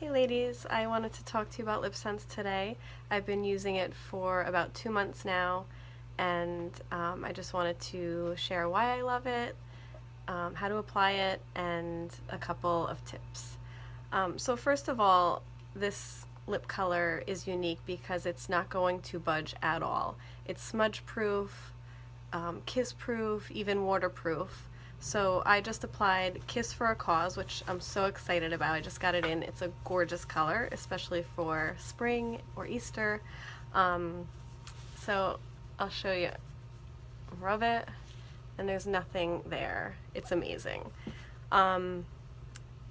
Hey ladies, I wanted to talk to you about LipSense today. I've been using it for about 2 months now, and I just wanted to share why I love it, how to apply it, and a couple of tips. So first of all, this lip color is unique because it's not going to budge at all. It's smudge proof, kiss proof, even waterproof. So I just applied Kiss for a Cause, which I'm so excited about. I just got it in. It's a gorgeous color, especially for spring or Easter. So I'll show you. Rub it, and there's nothing there. It's amazing.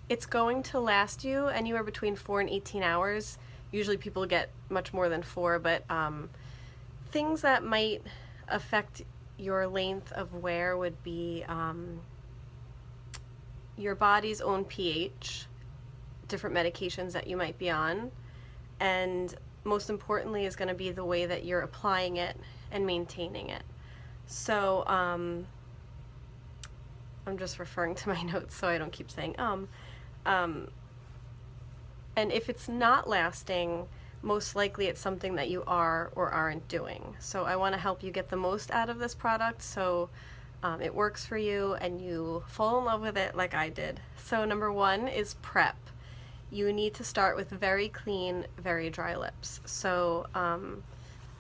It's going to last you anywhere between 4 and 18 hours. Usually people get much more than 4, but things that might affect your length of wear would be your body's own pH, different medications that you might be on, and most importantly is going to be the way that you're applying it and maintaining it. So I'm just referring to my notes so I don't keep saying and if it's not lasting, most likely it's something that you are or aren't doing. So I want to help you get the most out of this product so it works for you and you fall in love with it like I did. So number one is prep. You need to start with very clean, very dry lips. So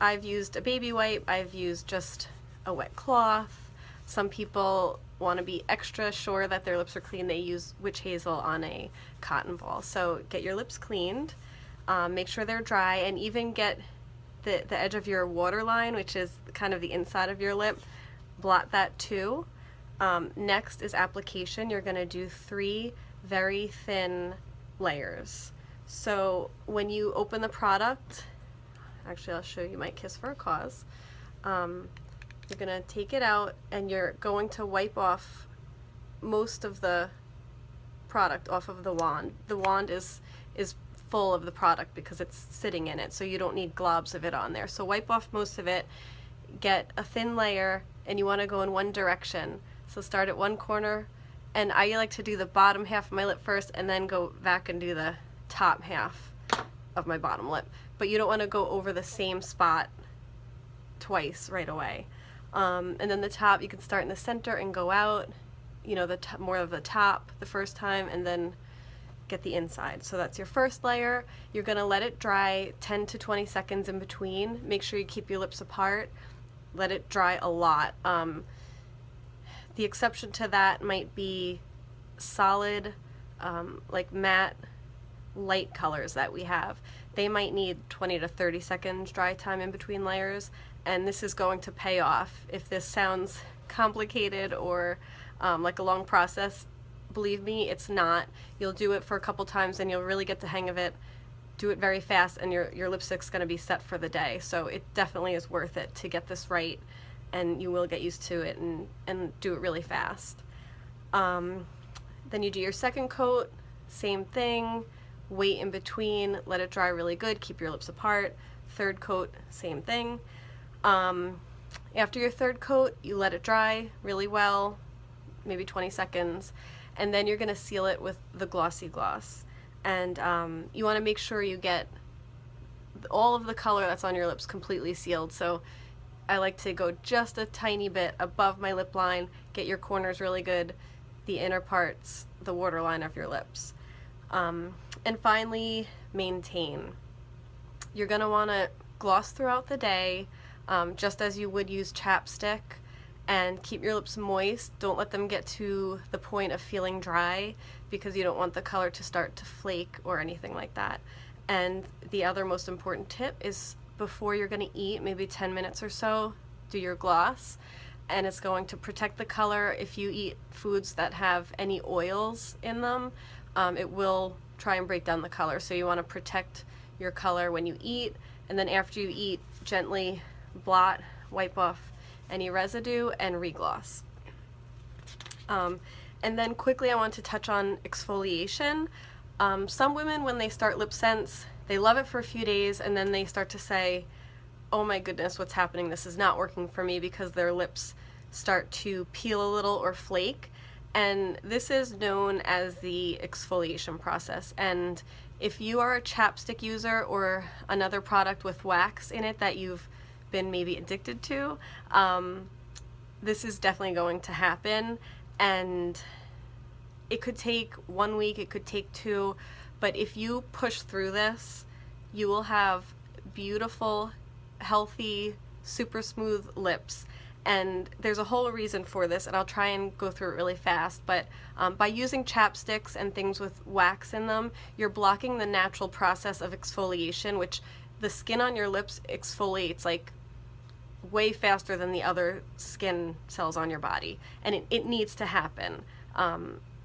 I've used a baby wipe, I've used just a wet cloth. Some people want to be extra sure that their lips are clean. They use witch hazel on a cotton ball. So get your lips cleaned. Make sure they're dry, and even get the edge of your waterline, which is kind of the inside of your lip, blot that too. Next is application. You're going to do 3 very thin layers. So when you open the product, actually I'll show you my Kiss for a Cause. You're going to take it out and you're going to wipe off most of the product off of the wand. The wand is full of the product because it's sitting in it, so you don't need globs of it on there. So wipe off most of it, get a thin layer, and you want to go in one direction. So start at one corner, and I like to do the bottom half of my lip first and then go back and do the top half of my bottom lip. But you don't want to go over the same spot twice right away. And then the top, you can start in the center and go out, you know, more of the top the first time, and then get the inside. So that's your first layer. You're going to let it dry 10 to 20 seconds in between. Make sure you keep your lips apart. Let it dry a lot. The exception to that might be solid, like matte, light colors that we have. They might need 20 to 30 seconds dry time in between layers, and this is going to pay off. If this sounds complicated or like a long process, believe me, it's not. You'll do it for a couple times and you'll really get the hang of it. Do it very fast and your lipstick's going to be set for the day. So it definitely is worth it to get this right, and you will get used to it and do it really fast. Then you do your second coat, same thing, wait in between, let it dry really good, keep your lips apart. Third coat, same thing. After your third coat, you let it dry really well, maybe 20 seconds, and then you're going to seal it with the glossy gloss. And you want to make sure you get all of the color that's on your lips completely sealed. So I like to go just a tiny bit above my lip line, get your corners really good, the inner parts, the waterline of your lips. And finally, maintain. You're going to want to gloss throughout the day, just as you would use chapstick, and keep your lips moist. Don't let them get to the point of feeling dry because you don't want the color to start to flake or anything like that. And the other most important tip is before you're going to eat, maybe 10 minutes or so, do your gloss, and it's going to protect the color. If you eat foods that have any oils in them, it will try and break down the color. So you want to protect your color when you eat, and then after you eat, gently blot, wipe off any residue, and regloss. And then quickly I want to touch on exfoliation. Some women, when they start LipSense, they love it for a few days and then they start to say, oh my goodness, what's happening? This is not working for me, because their lips start to peel a little or flake. And this is known as the exfoliation process. And if you are a chapstick user or another product with wax in it that you've been maybe addicted to, this is definitely going to happen. And it could take 1 week, it could take 2, but if you push through this, you will have beautiful, healthy, super smooth lips. And there's a whole reason for this, and I'll try and go through it really fast, but by using chapsticks and things with wax in them, you're blocking the natural process of exfoliation, which the skin on your lips exfoliates like way faster than the other skin cells on your body, and it needs to happen.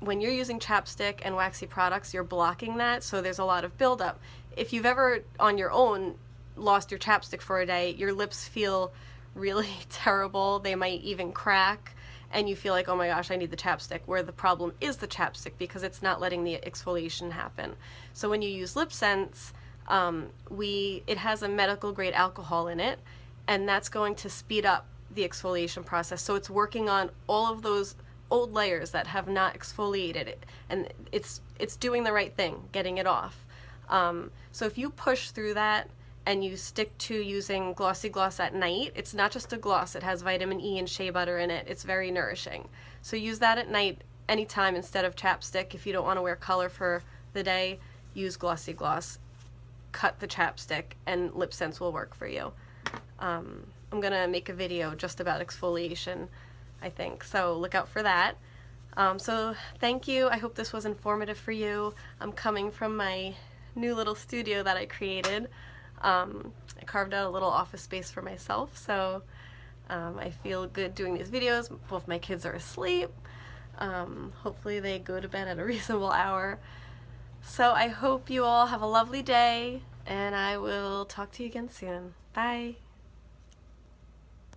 When you're using chapstick and waxy products, you're blocking that, so there's a lot of buildup. If you've ever, on your own, lost your chapstick for a day, your lips feel really terrible. They might even crack, and you feel like, oh my gosh, I need the chapstick, where the problem is the chapstick because it's not letting the exfoliation happen. So when you use LipSense, it has a medical grade alcohol in it, and that's going to speed up the exfoliation process. So it's working on all of those old layers that have not exfoliated it, and it's doing the right thing, getting it off. So if you push through that and you stick to using Glossy Gloss at night, it's not just a gloss, it has vitamin E and shea butter in it. It's very nourishing. So use that at night anytime instead of chapstick. If you don't want to wear color for the day, use Glossy Gloss, cut the chapstick, and LipSense will work for you. I'm gonna make a video just about exfoliation, I think, so look out for that. So thank you. I hope this was informative for you. I'm coming from my new little studio that I created. I carved out a little office space for myself, so I feel good doing these videos. Both my kids are asleep. Hopefully they go to bed at a reasonable hour. So I hope you all have a lovely day, and I will talk to you again soon. Bye.